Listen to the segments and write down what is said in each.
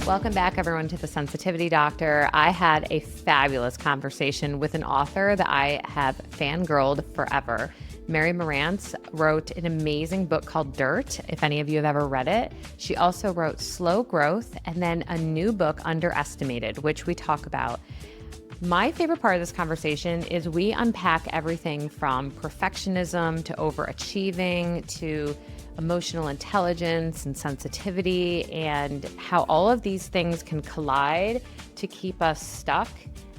Welcome back, everyone, to The Sensitivity Doctor. I had a fabulous conversation with an author that I have fangirled forever. Mary Marantz wrote an amazing book called Dirt, if any of you have ever read it. She also wrote Slow Growth and then a new book, Underestimated, which we talk about. My favorite part of this conversation is we unpack everything from perfectionism to overachieving to emotional intelligence and sensitivity, and how all of these things can collide to keep us stuck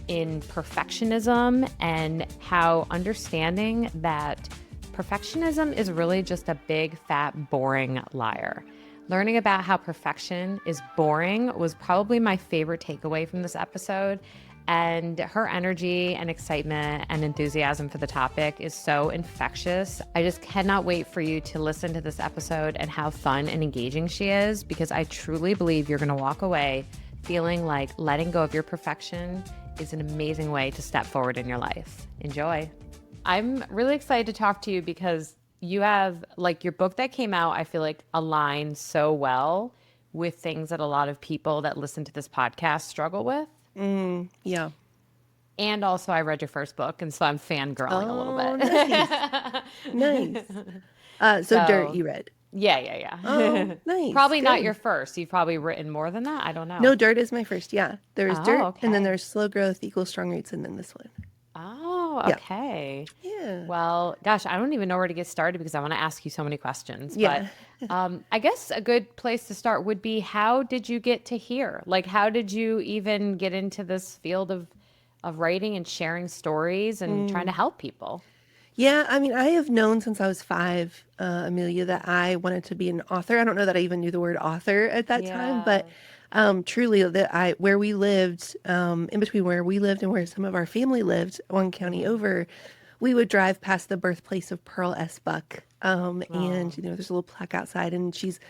in perfectionism, and how understanding that perfectionism is really just a big, fat, boring liar. Learning about how perfection is boring was probably my favorite takeaway from this episode. And her energy and excitement and enthusiasm for the topic is so infectious. I just cannot wait for you to listen to this episode and how fun and engaging she is, because I truly believe you're going to walk away feeling like letting go of your perfection is an amazing way to step forward in your life. Enjoy. I'm really excited to talk to you because you have, like, your book that came out, I feel like aligns so well with things that a lot of people that listen to this podcast struggle with. Yeah. And also I read your first book, and so I'm fangirling a little bit. Nice. So Dirt you read. Yeah. Oh, nice. Probably Good. not your first. You've probably written more than that. I don't know. No, Dirt is my first. Yeah. There was Dirt, okay. and then there's Slow Growth equals Strong Roots, and then this one. Oh, okay. Yeah. Well, gosh, I don't even know where to get started because I want to ask you so many questions. Yeah. But I guess a good place to start would be, how did you get to here? Like, how did you even get into this field of writing and sharing stories and trying to help people? Yeah, I mean, I have known since I was 5, Amelia, that I wanted to be an author. I don't know that I even knew the word author at that time, but truly, that where we lived, in between where we lived and where some of our family lived, one county over, we would drive past the birthplace of Pearl S. Buck, and there's a little plaque outside, and she's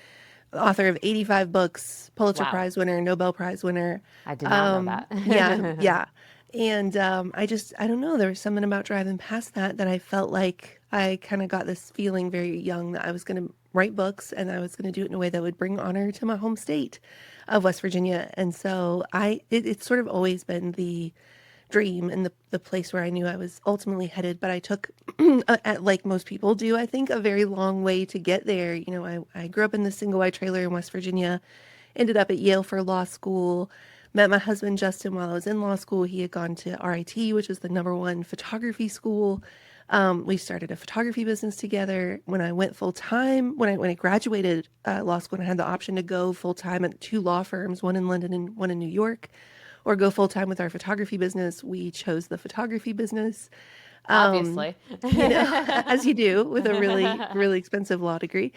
the author of 85 books, Pulitzer Prize winner, Nobel Prize winner. I did not know that. Yeah. And I don't know, there was something about driving past that I felt like I kind of got this feeling very young that I was going to write books, and I was going to do it in a way that would bring honor to my home state of West Virginia. And so it's sort of always been the dream and the place where I knew I was ultimately headed. But I took, like most people do, I think, a very long way to get there. You know, I grew up in the single wide trailer in West Virginia, ended up at Yale for law school. Met my husband, Justin, while I was in law school. He had gone to RIT, which is the #1 photography school. We started a photography business together. When I went full-time, when I graduated law school, and I had the option to go full-time at 2 law firms, one in London and one in New York, or go full-time with our photography business, we chose the photography business. Obviously. As you do with a really, really expensive law degree.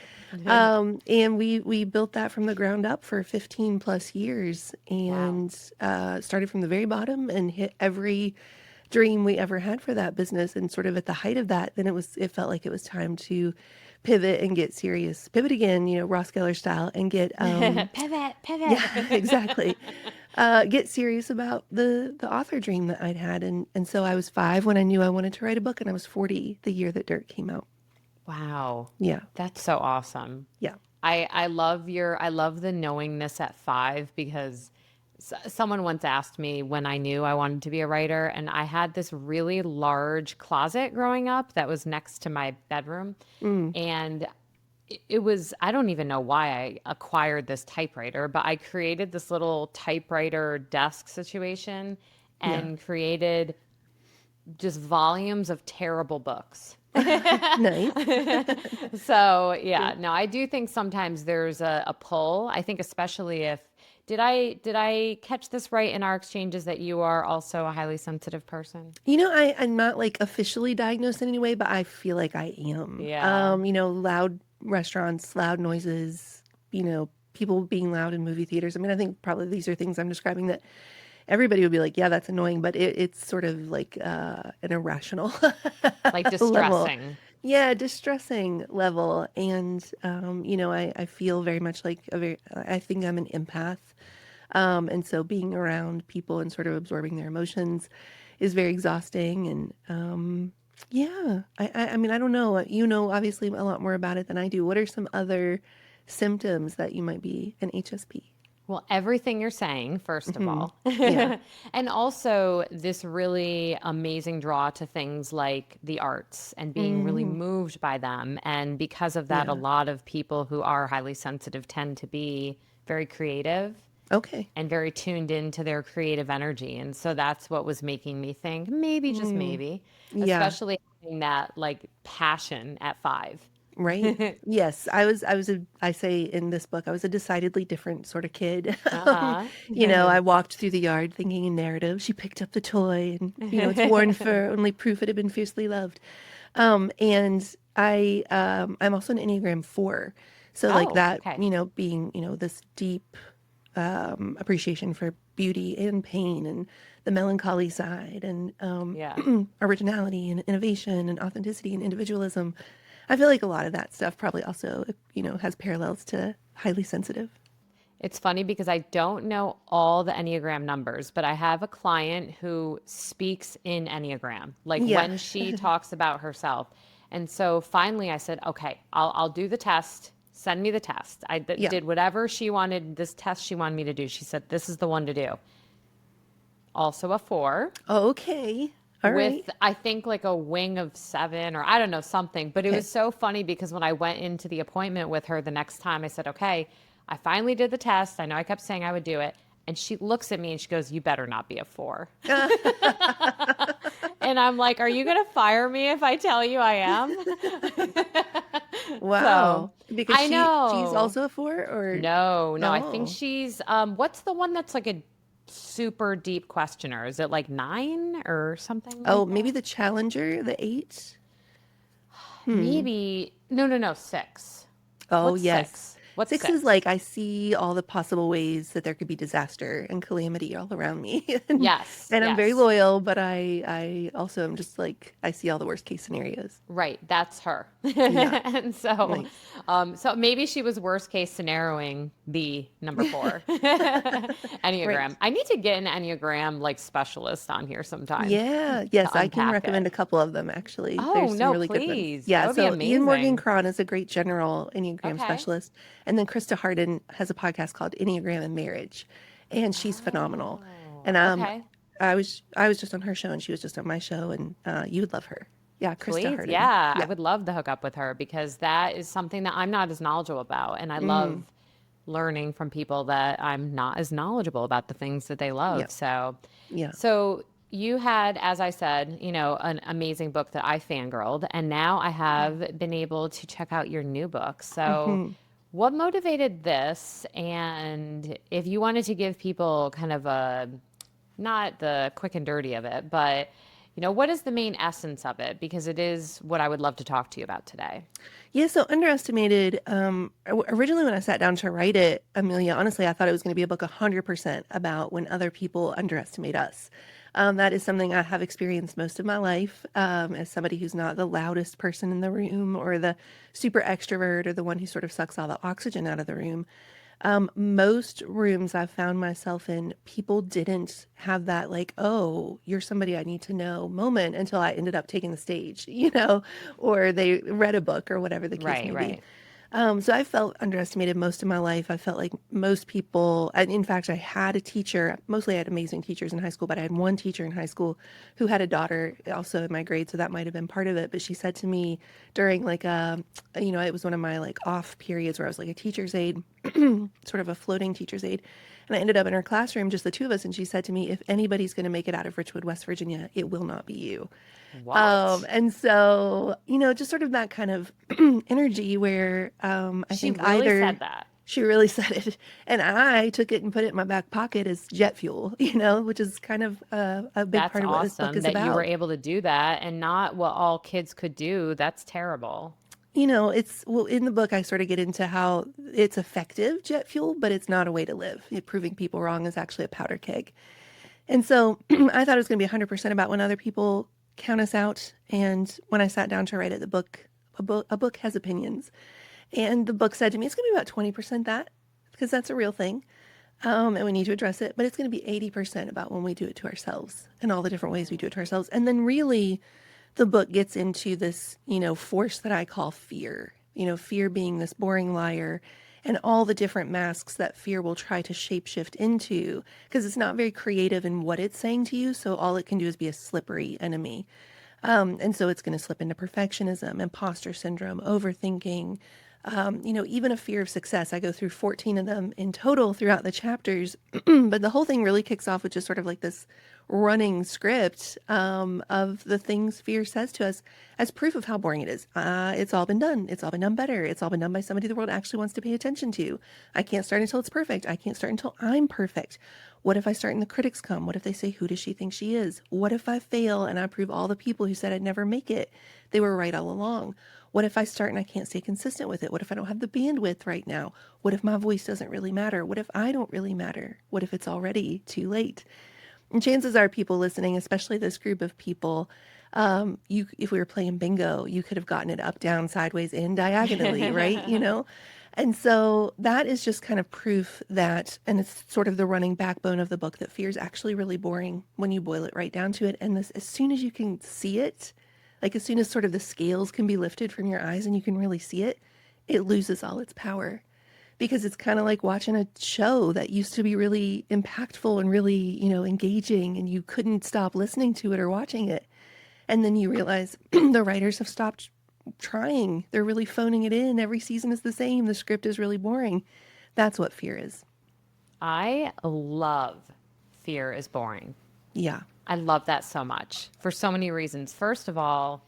And we built that from the ground up for 15 plus years, and started from the very bottom and hit every dream we ever had for that business. And sort of at the height of that, then it felt like it was time to pivot and get serious. Pivot again, Ross Geller style, and get pivot. Yeah, exactly. Get serious about the author dream that I'd had. And so I was 5 when I knew I wanted to write a book, and I was 40 the year that Dirt came out. Wow. Yeah. That's so awesome. Yeah. I love the knowingness at 5, because someone once asked me when I knew I wanted to be a writer, and I had this really large closet growing up that was next to my bedroom. And it was, I don't even know why I acquired this typewriter, but I created this little typewriter desk situation and created just volumes of terrible books. Nice. So no, I do think sometimes there's a pull. I think especially if, did I catch this right in our exchanges that you are also a highly sensitive person? I'm not like officially diagnosed in any way, but I feel like I am. Yeah. Loud restaurants, loud noises, people being loud in movie theaters. I mean, I think probably these are things I'm describing that everybody would be like, yeah, that's annoying, but it's sort of like an irrational Like distressing. level. Yeah, distressing level. And, I feel very much like I think I'm an empath. And so being around people and sort of absorbing their emotions is very exhausting. And, I mean, I don't know. Obviously a lot more about it than I do. What are some other symptoms that you might be an HSP? Well, everything you're saying, first of Hmm. all, Yeah. and also this really amazing draw to things like the arts and being really Hmm. moved by them. And because of that, a Yeah. lot of people who are highly sensitive tend to be very creative Okay. and very tuned into their creative energy. And so that's what was making me think maybe, just Mm. maybe, Yeah. especially having that like passion at 5. Right. Yes, I say in this book, I was a decidedly different sort of kid. Uh-huh. I walked through the yard thinking in narrative. She picked up the toy and, it's worn fur, only proof it had been fiercely loved. And I'm also an Enneagram 4. So like Oh, that, okay. being, this deep appreciation for beauty and pain and the melancholy side and Yeah. originality and innovation and authenticity and individualism. I feel like a lot of that stuff probably also, has parallels to highly sensitive. It's funny because I don't know all the Enneagram numbers, but I have a client who speaks in Enneagram, like Yeah. when she talks about herself. And so finally I said, okay, I'll do the test. Send me the test. Yeah. Did whatever she wanted, this test she wanted me to do. She said, this is the one to do. Also a 4 Okay. All right. with, I think, like a wing of 7 or I don't know, something. But it Okay. was so funny because when I went into the appointment with her the next time, I said, okay, I finally did the test. I know I kept saying I would do it. And she looks at me and she goes, you better not be a 4. And I'm like, are you going to fire me if I tell you I am? So Wow. Because I she's know. also a 4 or No, I think oh. she's, what's the one that's like a super deep questioner? Is it like 9 or something Oh, like maybe that? the Challenger, the 8. Maybe, no, 6. Oh, What's yes. 6? What's 6 is 6? like I see all the possible ways that there could be disaster and calamity all around me. and, Yes, and I'm very yes. loyal, but I also am just like I see all the worst case scenarios. Right, that's her. Yeah. And so, Nice. so maybe she was worst case scenarioing the number 4 Right. Enneagram. I need to get an Enneagram like specialist on here sometime Yeah. to Yes, I can unpack it. recommend a couple of them actually. Oh, There's some no, really good ones. please. That Yeah. would be So Ian Morgan amazing. Cron is a great general Enneagram Okay. specialist. And then Krista Harden has a podcast called Enneagram and Marriage. And she's phenomenal. Oh, And okay. I was just on her show and she was just on my show and you would love her. Yeah, Krista Please. Harden. Yeah, I Yeah. would love to hook up with her because that is something that I'm not as knowledgeable about. And I Mm, love learning from people that I'm not as knowledgeable about the things that they love. yeah. Yeah. So you had, as I said, an amazing book that I fangirled, and now I have been able to check out your new book. So Hmm. what motivated this? And if you wanted to give people kind of a, not the quick and dirty of it, but what is the main essence of it? Because it is what I would love to talk to you about today. Yeah, so underestimated. Originally, when I sat down to write it, Amelia, honestly, I thought it was going to be a book 100% about when other people underestimate us. That is something I have experienced most of my life as somebody who's not the loudest person in the room or the super extrovert or the one who sort of sucks all the oxygen out of the room. Most rooms I've found myself in, people didn't have that, like, oh, you're somebody I need to know moment until I ended up taking the stage, or they read a book or whatever the case Right, may be. right. So I felt underestimated most of my life. I felt like most people, and in fact, I had a teacher, mostly I had amazing teachers in high school, but I had one teacher in high school who had a daughter also in my grade. So that might have been part of it. But she said to me during like it was one of my like off periods where I was like a teacher's aide, sort of a floating teacher's aide. And I ended up in her classroom, just the two of us. And she said to me, if anybody's going to make it out of Richwood, West Virginia, it will not be you. What? And so, just sort of that kind of energy where I She think really either said that. she really said it, and I took it and put it in my back pocket as jet fuel, which is kind of a big That's part of what this book awesome is that you were about. able to do that and not what all kids could do. That's terrible. Well, in the book, I sort of get into how it's effective jet fuel, but it's not a way to live. Proving people wrong is actually a powder keg. And so I thought it was going to be 100% about when other people count us out. And when I sat down to write it, a book has opinions. And the book said to me, it's going to be about 20% that, because that's a real thing. And we need to address it. But it's going to be 80% about when we do it to ourselves and all the different ways we do it to ourselves. And then really the book gets into this, force that I call fear, fear being this boring liar. and all the different masks that fear will try to shapeshift into, because it's not very creative in what it's saying to you. So all it can do is be a slippery enemy. And so it's going to slip into perfectionism, imposter syndrome, overthinking, even a fear of success. I go through 14 of them in total throughout the chapters, but the whole thing really kicks off with just sort of like this running script of the things fear says to us as proof of how boring it is. It's all been done. It's all been done better. It's all been done by somebody the world actually wants to pay attention to. I can't start until it's perfect. I can't start until I'm perfect. What if I start and the critics come? What if they say, who does she think she is? What if I fail and I prove all the people who said I'd never make it, they were right all along? What if I start and I can't stay consistent with it? What if I don't have the bandwidth right now? What if my voice doesn't really matter? What if I don't really matter? What if it's already too late? And chances are people listening, especially this group of people, if we were playing bingo, you could have gotten it up, down, sideways, in, diagonally, right? And so that is just kind of proof that, and it's sort of the running backbone of the book, that fear is actually really boring when you boil it right down to it. And this, as soon as you can see it, like as soon as sort of the scales can be lifted from your eyes and you can really see it, it loses all its power. Because it's kind of like watching a show that used to be really impactful and really, engaging, and you couldn't stop listening to it or watching it. And then you realize the writers have stopped trying. They're really phoning it in. Every season is the same. The script is really boring. That's what fear is. I love fear is boring. Yeah. I love that so much for so many reasons. First of all,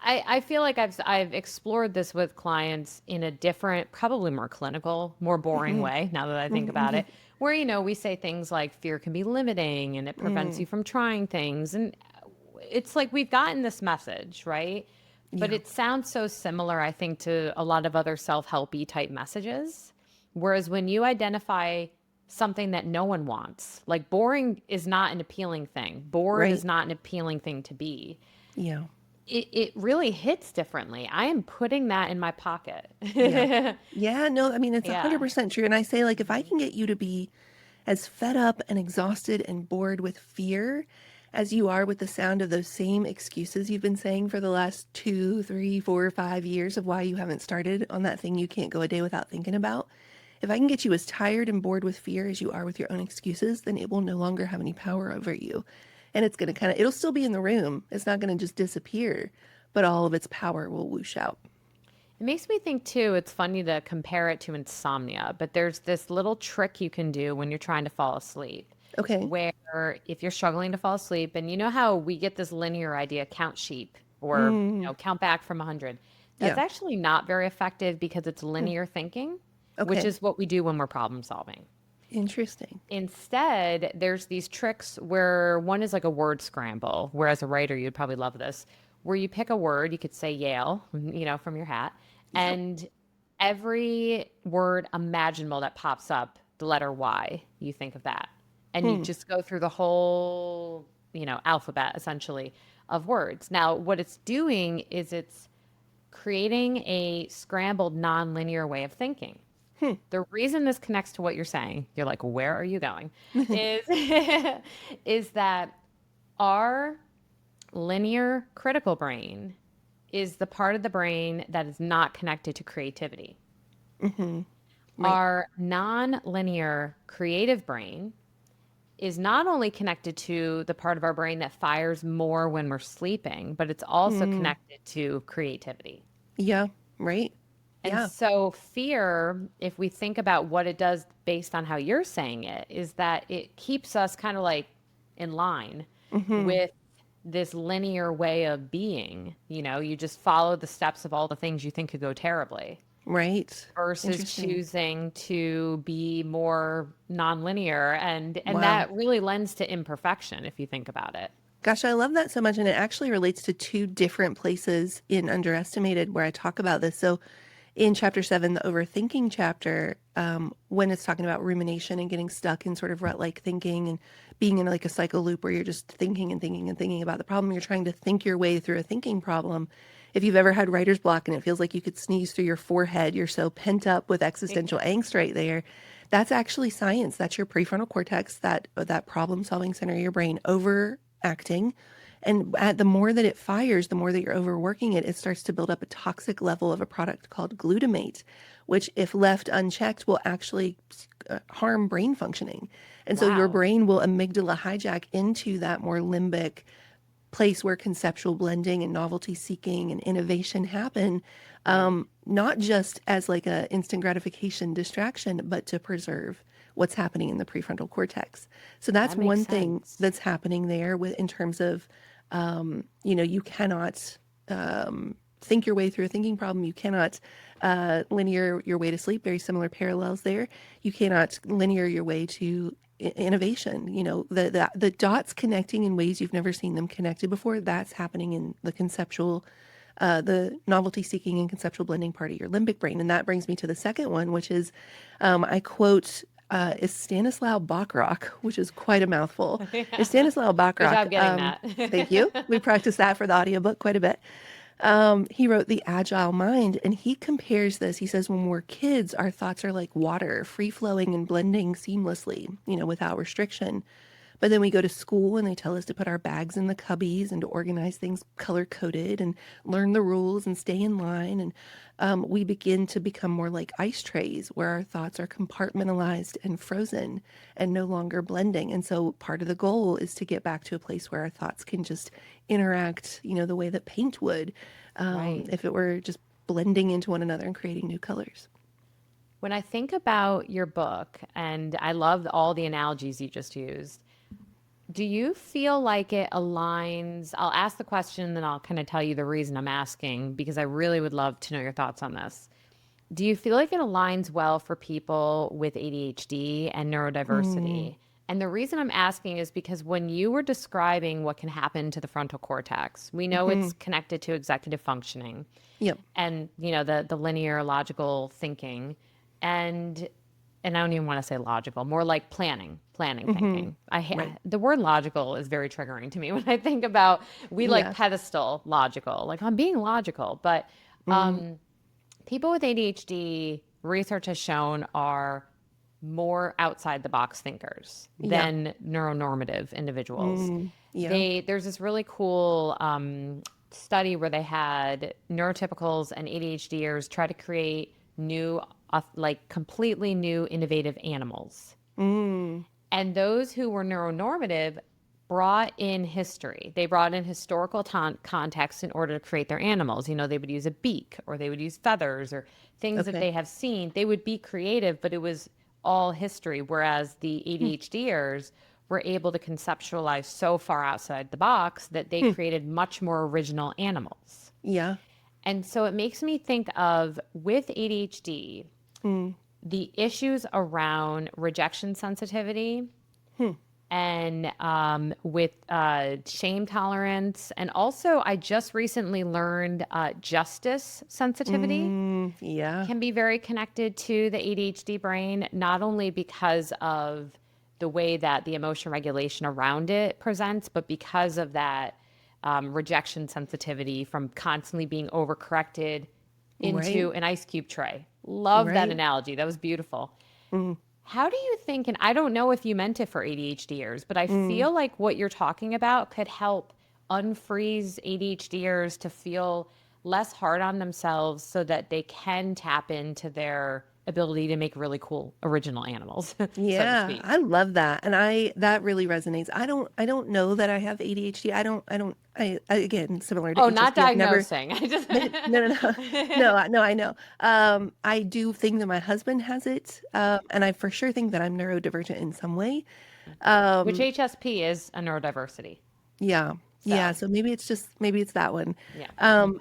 I feel like I've explored this with clients in a different, probably more clinical, more boring way, now that I think about it, where, we say things like fear can be limiting and it prevents you from trying things. And it's like we've gotten this message, right? But Yeah. it sounds so similar, I think, to a lot of other self-helpy type messages. Whereas when you identify something that no one wants, like boring is not an appealing thing. Bored Right. is not an appealing thing to be. Yeah. It really hits differently. I am putting that in my pocket. Yeah. Yeah. No, I mean, it's Yeah. 100% true. And I say, like, if I can get you to be as fed up and exhausted and bored with fear as you are with the sound of those same excuses you've been saying for the last 2, 3, 4, 5 years of why you haven't started on that thing you can't go a day without thinking about. If I can get you as tired and bored with fear as you are with your own excuses, then it will no longer have any power over you. And it's going to it'll still be in the room. It's not going to just disappear, but all of its power will whoosh out. It makes me think too, it's funny to compare it to insomnia, but there's this little trick you can do when you're trying to fall asleep. Okay. Where if you're struggling to fall asleep, and you know how we get this linear idea, count sheep or count back from 100. That's Yeah. actually not very effective because it's linear thinking, which Okay. is what we do when we're problem solving. Interesting. Instead, there's these tricks where one is like a word scramble, where as a writer, you'd probably love this, where you pick a word, you could say Yale, from your hat, Yep. and every word imaginable that pops up, the letter Y, you think of that. And you just go through the whole, alphabet essentially of words. Now, what it's doing is it's creating a scrambled nonlinear way of thinking. The reason this connects to what you're saying, you're like, where are you going? Is is that our linear critical brain is the part of the brain that is not connected to creativity. Right. Our non-linear creative brain is not only connected to the part of our brain that fires more when we're sleeping, but it's also connected to creativity. Yeah. Right. And Yeah. so fear, if we think about what it does based on how you're saying it, is that it keeps us kind of like in line with this linear way of being. You just follow the steps of all the things you think could go terribly Right. versus Interesting. choosing to be more nonlinear. And Wow. that really lends to imperfection if you think about it. Gosh, I love that so much. And it actually relates to two different places in Underestimated where I talk about this. So in chapter 7, the overthinking chapter, when it's talking about rumination and getting stuck in sort of rut-like thinking and being in like a cycle loop where you're just thinking and thinking and thinking about the problem, you're trying to think your way through a thinking problem. If you've ever had writer's block and it feels like you could sneeze through your forehead, you're so pent up with existential angst right there. That's actually science. That's your prefrontal cortex, that problem-solving center of your brain overacting And the more that it fires, the more that you're overworking it, it starts to build up a toxic level of a product called glutamate, which if left unchecked will actually harm brain functioning. And so your Wow. brain will amygdala hijack into that more limbic place where conceptual blending and novelty seeking and innovation happen, Right. not just as like a instant gratification distraction, but to preserve what's happening in the prefrontal cortex. So that's That makes one thing sense. that's happening there with in terms of, you cannot think your way through a thinking problem. You cannot linear your way to sleep. Very similar parallels there. You cannot linear your way to innovation. The dots connecting in ways you've never seen them connected before. That's happening in the conceptual, the novelty seeking and conceptual blending part of your limbic brain. And that brings me to the second one, which is, I quote, is Stanislaw Bachrach, which is quite a mouthful. Is Stanislaw Good Bachrach. job getting that. Thank you. We practiced that for the audiobook quite a bit. He wrote The Agile Mind, and he compares this. He says, when we're kids, our thoughts are like water, free flowing and blending seamlessly, without restriction. But then we go to school and they tell us to put our bags in the cubbies and to organize things color coded and learn the rules and stay in line. And we begin to become more like ice trays where our thoughts are compartmentalized and frozen and no longer blending. And so part of the goal is to get back to a place where our thoughts can just interact, the way that paint would, Right. if it were just blending into one another and creating new colors. When I think about your book, and I love all the analogies you just used, do you feel like it aligns? I'll ask the question, then I'll kind of tell you the reason I'm asking, because I really would love to know your thoughts on this. Do you feel like it aligns well for people with ADHD and Mm, neurodiversity? And the reason I'm asking is because when you were describing what can happen to the frontal cortex, we know hmm it's connected to executive functioning Yep. and the linear logical thinking and I don't even want to say logical, more like planning hmm thinking. Right. The word logical is very triggering to me when I think about we like Yeah. pedestal logical, like I'm being logical, but Mm, people with ADHD, research has shown are more outside the box thinkers yeah. than neuronormative individuals. Yeah. There's this really cool study where they had neurotypicals and ADHDers try to create new, like completely new, innovative animals. Mm, And those who were neuronormative brought in history. They brought in historical context in order to create their animals. They would use a beak or they would use feathers or things that okay. they have seen. They would be creative, but it was all history. Whereas the Hmm, ADHDers were able to conceptualize so far outside the box that they hmm, created much more original animals. yeah. And so it makes me think of with ADHD, Mm, the issues around rejection sensitivity hmm, and with shame tolerance. And also, I just recently learned justice sensitivity yeah. can be very connected to the ADHD brain, not only because of the way that the emotion regulation around it presents, but because of that rejection sensitivity from constantly being overcorrected Right. into an ice cube tray. Love that Right. analogy. That was beautiful. Mm, How do you think, and I don't know if you meant it for ADHDers, but I mm. feel like what you're talking about could help unfreeze ADHDers to feel less hard on themselves so that they can tap into their ability to make really cool original animals, so to Yeah, I speak. love that. And that really resonates. I don't know that I have ADHD. Again, similar to Oh, not HSP, I've never diagnosing. I just no, no, no. No, I know. I do think that my husband has it. And I for sure think that I'm neurodivergent in some way. which Um, HSP is a neurodiversity. Yeah. Yeah, So, so maybe it's that one. yeah.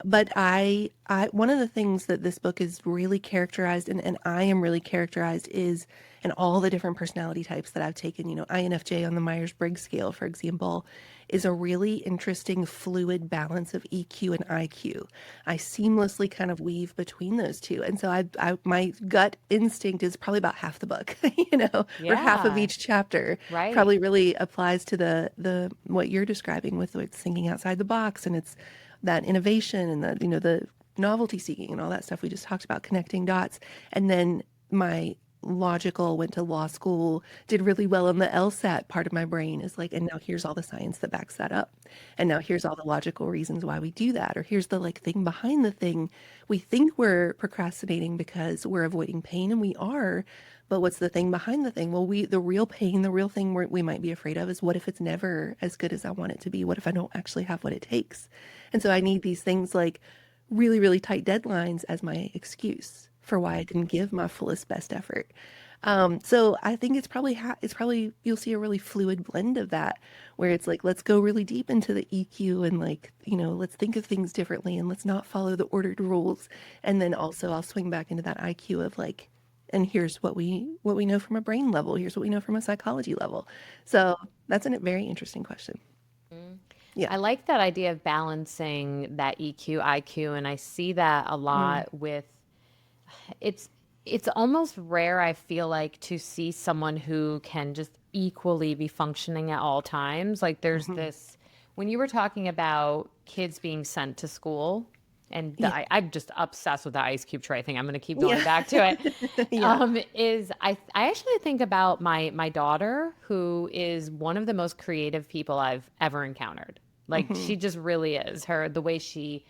But I one of the things that this book is really characterized and I am really characterized is in all the different personality types that I've taken, INFJ on the Myers-Briggs scale, for example, is a really interesting fluid balance of EQ and IQ. I seamlessly kind of weave between those two. And so my gut instinct is probably about half the book, or half of Yeah, each chapter right. probably really applies to the what you're describing with it's thinking outside the box and it's that innovation and the novelty seeking and all that stuff we just talked about connecting dots and then my logical, went to law school, did really well on the LSAT, part of my brain is like, and now here's all the science that backs that up. And now here's all the logical reasons why we do that. Or here's the like thing behind the thing. We think we're procrastinating because we're avoiding pain, and we are. But what's the thing behind the thing? Well, the real pain, the real thing we might be afraid of is, what if it's never as good as I want it to be? What if I don't actually have what it takes? And so I need these things like really, really tight deadlines as my excuse for why I didn't give my fullest best effort. So I think it's probably you'll see a really fluid blend of that, where it's like, let's go really deep into the EQ and like, let's think of things differently and let's not follow the ordered rules. And then also I'll swing back into that IQ of like, and here's what we know from a brain level. Here's what we know from a psychology level. So that's a very interesting question. Yeah. I like that idea of balancing that EQ, IQ, and I see that a Mm. lot with it's it's almost rare, I feel like, to see someone who can just equally be functioning at all times. Like there's Hmm. this when you were talking about kids being sent to school, and Yeah. I'm just obsessed with the ice cube tray thing. I'm going to keep going Yeah. back to it. Yeah. Is I actually think about my daughter, who is one of the most creative people I've ever encountered. Like Hmm. she just really is. The way she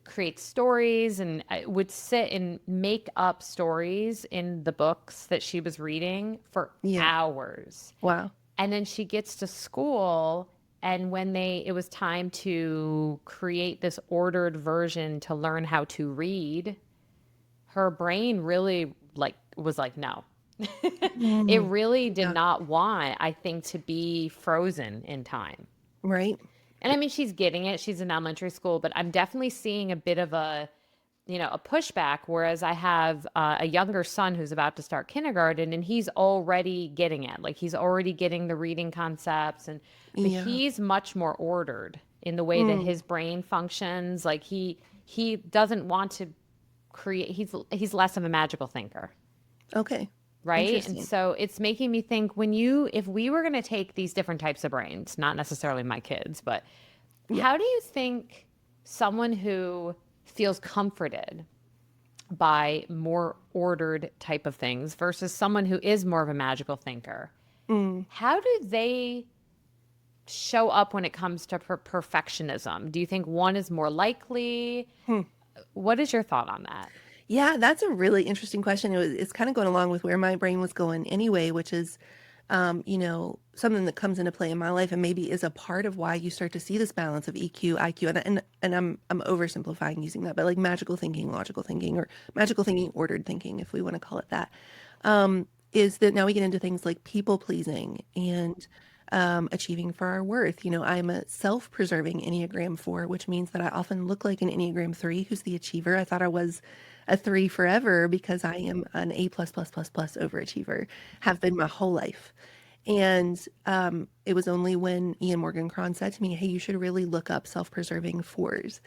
create stories and would sit and make up stories in the books that she was reading for Yeah. hours. Wow. And then she gets to school, and when it was time to create this ordered version to learn how to read, her brain really was like no. It Mm. really did Yeah. not want, I think, to be frozen in time. Right. And I mean, she's getting it. She's in elementary school, but I'm definitely seeing a bit of a pushback. Whereas I have a younger son who's about to start kindergarten, and he's already getting it. Like he's already getting the reading concepts, but Yeah. he's much more ordered in the way that Mm. his brain functions. Like he doesn't want to create. He's less of a magical thinker, Okay. right? And Interesting. so it's making me think, if we were going to take these different types of brains, not necessarily my kids, but Yeah. how do you think someone who feels comforted by more ordered type of things versus someone who is more of a magical thinker, Mm. how do they show up when it comes to perfectionism? Do you think one is more likely? Hmm. What is your thought on that? Yeah, that's a really interesting question. It's kind of going along with where my brain was going anyway, which is, something that comes into play in my life and maybe is a part of why you start to see this balance of EQ, IQ, and I'm oversimplifying using that, but like magical thinking, logical thinking, or magical thinking, ordered thinking, if we want to call it that, is that now we get into things like people pleasing and achieving for our worth. I'm a self-preserving Enneagram 4, which means that I often look like an Enneagram 3 who's the achiever. I thought I was a 3 forever because I am an A plus plus plus plus overachiever, have been my whole life. And it was only when Ian Morgan Cron said to me, "Hey, you should really look up self-preserving fours,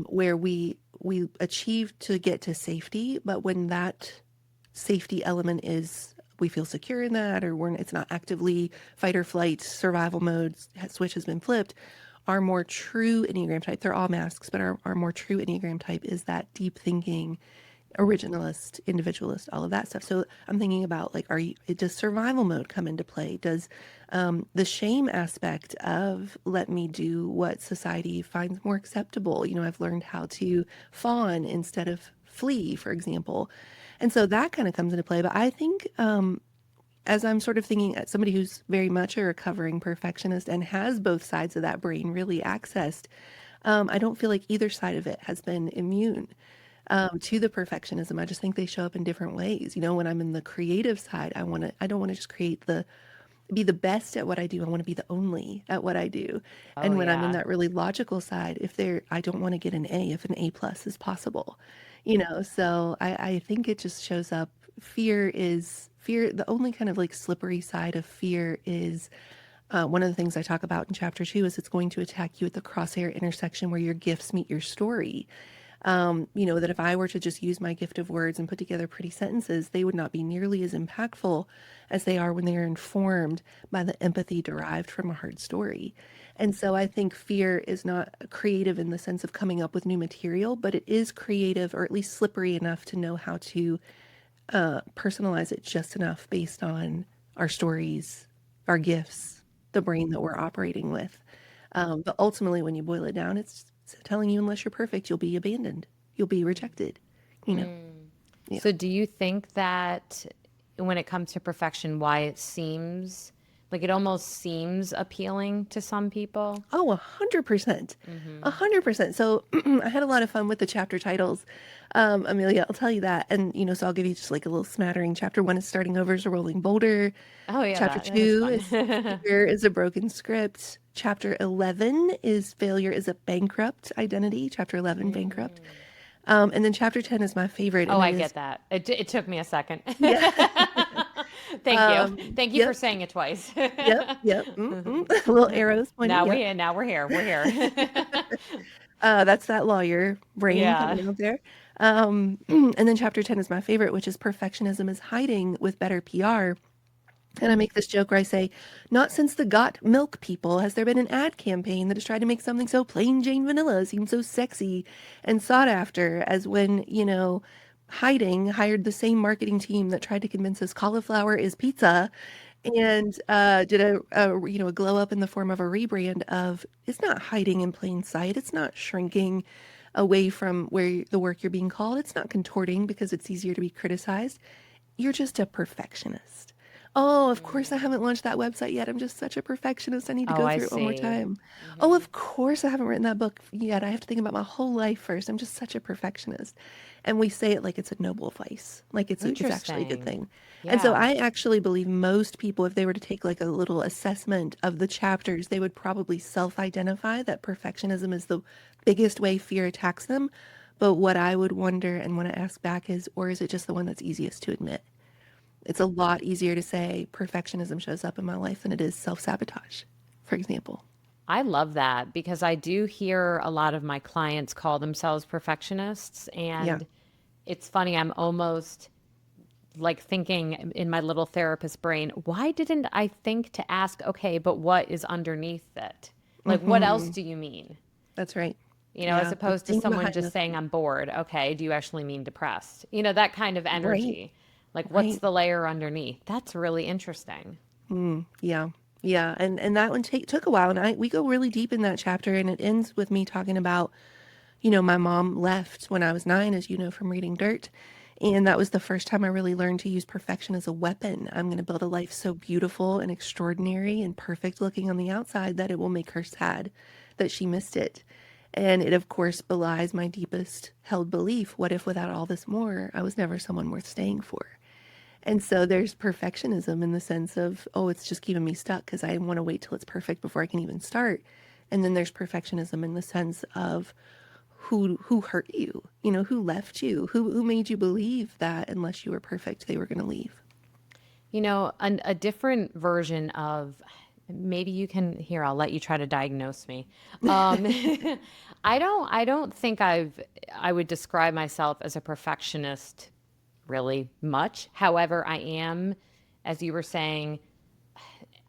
where we achieve to get to safety, but when that safety element is we feel secure in that, or it's not actively fight or flight survival mode, switch has been flipped. Our more true Enneagram type, they're all masks, but our more true Enneagram type is that deep thinking, originalist, individualist, all of that stuff. So I'm thinking about like, does survival mode come into play? Does the shame aspect of let me do what society finds more acceptable? I've learned how to fawn instead of flee, for example. And so that kind of comes into play. But I think as I'm sort of thinking at somebody who's very much a recovering perfectionist and has both sides of that brain really accessed, I don't feel like either side of it has been immune to the perfectionism. I just think they show up in different ways. When I'm in the creative side, I don't want to just be the best at what I do. I want to be the only at what I do. Oh And when I'm in yeah. that really logical side, I don't want to get an A if an A plus is possible, so I think it just shows up. Fear. The only kind of like slippery side of fear is one of the things I talk about in chapter 2 is it's going to attack you at the crosshair intersection where your gifts meet your story. That if I were to just use my gift of words and put together pretty sentences, they would not be nearly as impactful as they are when they are informed by the empathy derived from a hard story. And so I think fear is not creative in the sense of coming up with new material, but it is creative or at least slippery enough to know how to personalize it just enough based on our stories, our gifts, the brain that we're operating with. But ultimately, when you boil it down, it's telling you unless you're perfect, you'll be abandoned, you'll be rejected. You know, yeah. So do you think that when it comes to perfection, why it seems like it almost seems appealing to some people? Oh, 100%. 100%. So I had a lot of fun with the chapter titles. Amelia, I'll tell you that. And, so I'll give you just like a little smattering. Chapter 1 is starting over is a rolling boulder. Oh yeah, Chapter that is 2 fun. is fear is a broken script. Chapter 11 is failure is a bankrupt identity. Chapter 11, bankrupt. And then chapter 10 is my favorite. Oh, And I it is, get that. It took me a second. yeah, Thank you. Thank you for yep, saying it twice. yep. Little arrows pointing. Yep. Now we're here. We're here. That's that lawyer brain Yeah. coming out there. And then chapter 10 is my favorite, which is perfectionism is hiding with better PR. And I make this joke where I say, not since the got milk people has there been an ad campaign that has tried to make something so plain Jane vanilla seem so sexy and sought after as when, hiding hired the same marketing team that tried to convince us cauliflower is pizza and did a glow up in the form of a rebrand of it's not hiding in plain sight. It's not shrinking away from where the work you're being called. It's not contorting because it's easier to be criticized. You're just a perfectionist. Oh, of course I haven't launched that website yet. I'm just such a perfectionist. I need to Oh, go I through it one more see. time. Oh, of course I haven't written that book yet. I have to think about my whole life first. I'm just such a perfectionist. And we say it like it's a noble vice, like it's actually a good Interesting. thing. And so Yeah. I actually believe most people, if they were to take like a little assessment of the chapters, they would probably self-identify that perfectionism is the biggest way fear attacks them. But what I would wonder and want to ask back is, or is it just the one that's easiest to admit? It's a lot easier to say perfectionism shows up in my life than it is self-sabotage, for example. I love that because I do hear a lot of my clients call themselves perfectionists. Yeah. And it's funny, I'm almost like thinking in my little therapist brain, why didn't I think to ask, okay, but what is underneath it? Like, what else Hmm. do you mean? That's right. As Yeah. The opposed to thing someone behind just the saying, I'm bored. Okay, do you actually mean depressed? That kind of right, energy. Like, what's right. the layer underneath? That's really interesting. Yeah. Yeah. And that one took a while. And we go really deep in that chapter and it ends with me talking about, my mom left when I was 9, as you know, from reading Dirt. And that was the first time I really learned to use perfection as a weapon. I'm going to build a life so beautiful and extraordinary and perfect looking on the outside that it will make her sad that she missed it. And it, of course, belies my deepest held belief. What if without all this more, I was never someone worth staying for? And so there's perfectionism in the sense of, oh, it's just keeping me stuck because I want to wait till it's perfect before I can even start. And then there's perfectionism in the sense of who hurt you, who left you, who made you believe that unless you were perfect, they were going to leave. A different version of maybe you can here, I'll let you try to diagnose me. Um, I don't think I would describe myself as a perfectionist really much. However, I am, as you were saying,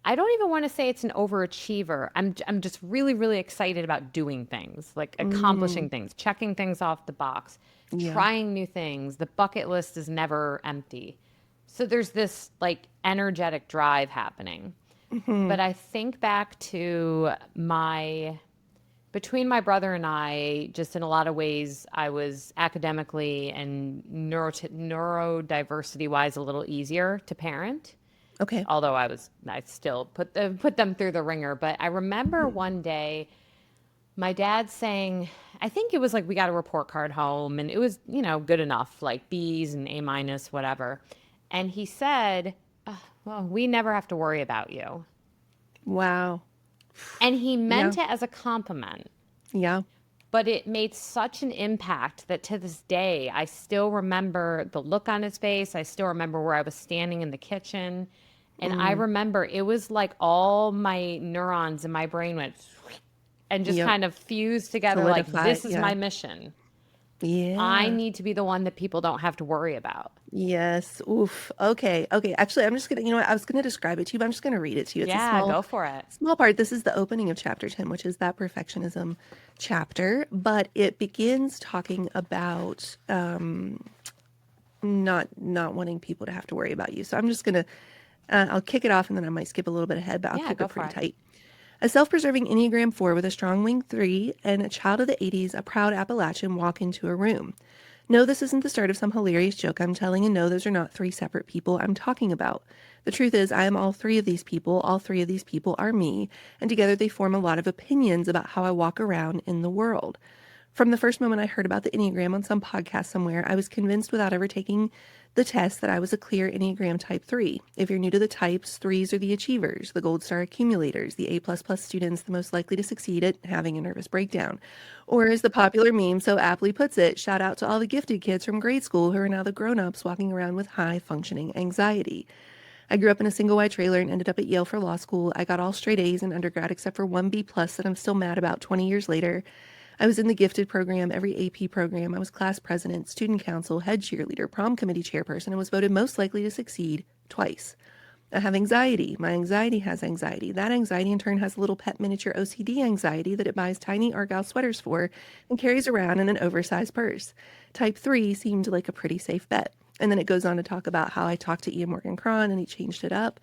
I don't even want to say it's an overachiever. I'm just really really excited about doing things, like Mm, accomplishing things, checking things off the box, yeah. trying new things. The bucket list is never empty. So there's this like energetic drive happening. Hmm. But I think back to my between my brother and I, just in a lot of ways, I was academically and neurodiversity wise a little easier to parent. Okay. Although I still put them through the ringer. But I remember one day my dad saying, I think it was like we got a report card home and it was, good enough, like B's and A minus, whatever. And he said, well, we never have to worry about you. Wow. And he Yeah. meant it as a compliment. Yeah. But it made such an impact that to this day, I still remember the look on his face. I still remember where I was standing in the kitchen. And I Mm, remember it was like all my neurons in my brain went and just yep. kind of fused together like, Solidify. this is Yeah. my mission. I Yeah. need to be the one that people don't have to worry about. Yes. Oof. Okay. Okay. Actually, I'm just gonna, I was gonna describe it to you, but I'm just gonna read it to you. It's a Yeah, small, go for it. small part. This is the opening of chapter 10, which is that perfectionism chapter, but it begins talking about not wanting people to have to worry about you. So I'm just gonna I'll kick it off, and then I might skip a little bit ahead, but I'll Yeah, keep go it for pretty it. tight. A self-preserving Enneagram 4 with a strong wing 3 and a child of the 80s, a proud Appalachian, walk into a room. No, this isn't the start of some hilarious joke I'm telling, and no, those are not three separate people I'm talking about. The truth is, I am all three of these people. All three of these people are me, and together they form a lot of opinions about how I walk around in the world. From the first moment I heard about the Enneagram on some podcast somewhere, I was convinced without ever taking the test that I was a clear Enneagram Type 3. If you're new to the types, threes are the achievers, the gold star accumulators, the A++ students, the most likely to succeed at having a nervous breakdown. Or as the popular meme so aptly puts it, shout out to all the gifted kids from grade school who are now the grown-ups walking around with high functioning anxiety. I grew up in a single wide trailer and ended up at Yale for law school. I got all straight A's in undergrad except for one B plus that I'm still mad about 20 years later. I was in the gifted program, every AP program. I was class president, student council, head cheerleader, prom committee chairperson, and was voted most likely to succeed twice. I have anxiety. My anxiety has anxiety. That anxiety in turn has a little pet miniature OCD anxiety that it buys tiny Argyle sweaters for and carries around in an oversized purse. Type 3 seemed like a pretty safe bet. And then it goes on to talk about how I talked to Ian Morgan Cron and he changed it up.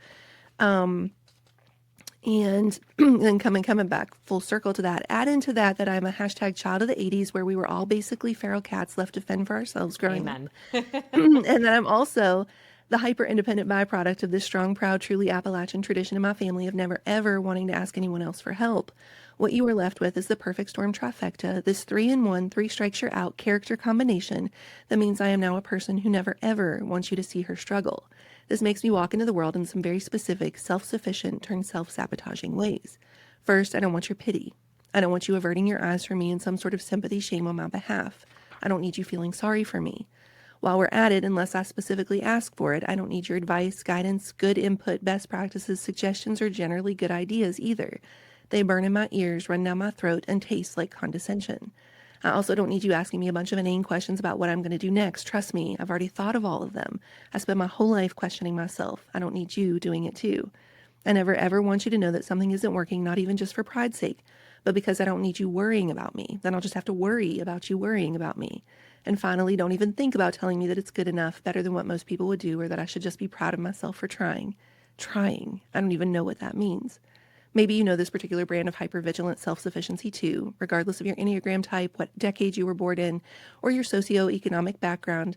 And then coming back full circle to that, add into that I'm a hashtag child of the 80s where we were all basically feral cats left to fend for ourselves growing up. Amen. And then I'm also the hyper independent byproduct of this strong, proud, truly Appalachian tradition in my family of never ever wanting to ask anyone else for help. What you are left with is the perfect storm trifecta, this 3-in-1, three strikes you're out character combination that means I am now a person who never ever wants you to see her struggle. This makes me walk into the world in some very specific, self-sufficient, self-sabotaging ways. First, I don't want your pity. I don't want you averting your eyes from me in some sort of sympathy shame on my behalf. I don't need you feeling sorry for me. While we're at it, unless I specifically ask for it, I don't need your advice, guidance, good input, best practices, suggestions, or generally good ideas either. They burn in my ears, run down my throat, and taste like condescension. I also don't need you asking me a bunch of inane questions about what I'm going to do next. Trust me, I've already thought of all of them. I spent my whole life questioning myself. I don't need you doing it too. I never ever want you to know that something isn't working, not even just for pride's sake, but because I don't need you worrying about me. Then I'll just have to worry about you worrying about me. And finally, don't even think about telling me that it's good enough, better than what most people would do, or that I should just be proud of myself for trying. Trying. I don't even know what that means. Maybe you know this particular brand of hypervigilant self-sufficiency too, regardless of your Enneagram type, what decade you were born in, or your socioeconomic background.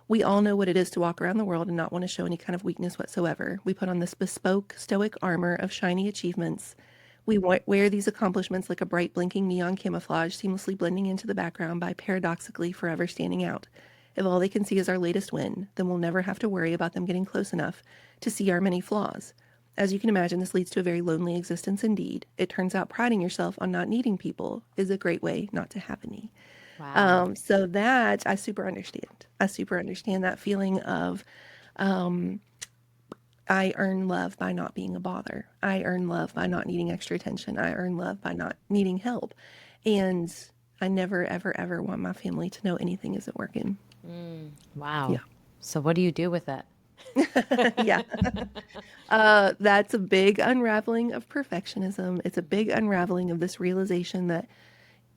We all know what it is to walk around the world and not want to show any kind of weakness whatsoever. We put on this bespoke, stoic armor of shiny achievements. We wear these accomplishments like a bright, blinking neon camouflage, seamlessly blending into the background by paradoxically forever standing out. If all they can see is our latest win, then we'll never have to worry about them getting close enough to see our many flaws. As you can imagine, this leads to a very lonely existence indeed. It turns out priding yourself on not needing people is a great way not to have any. Wow. So that I super understand. I super understand that feeling of I earn love by not being a bother. I earn love by not needing extra attention. I earn love by not needing help. And I never, ever, ever want my family to know anything isn't working. Wow. Yeah. So what do you do with it? Yeah. That's a big unraveling of perfectionism. It's a big unraveling of this realization that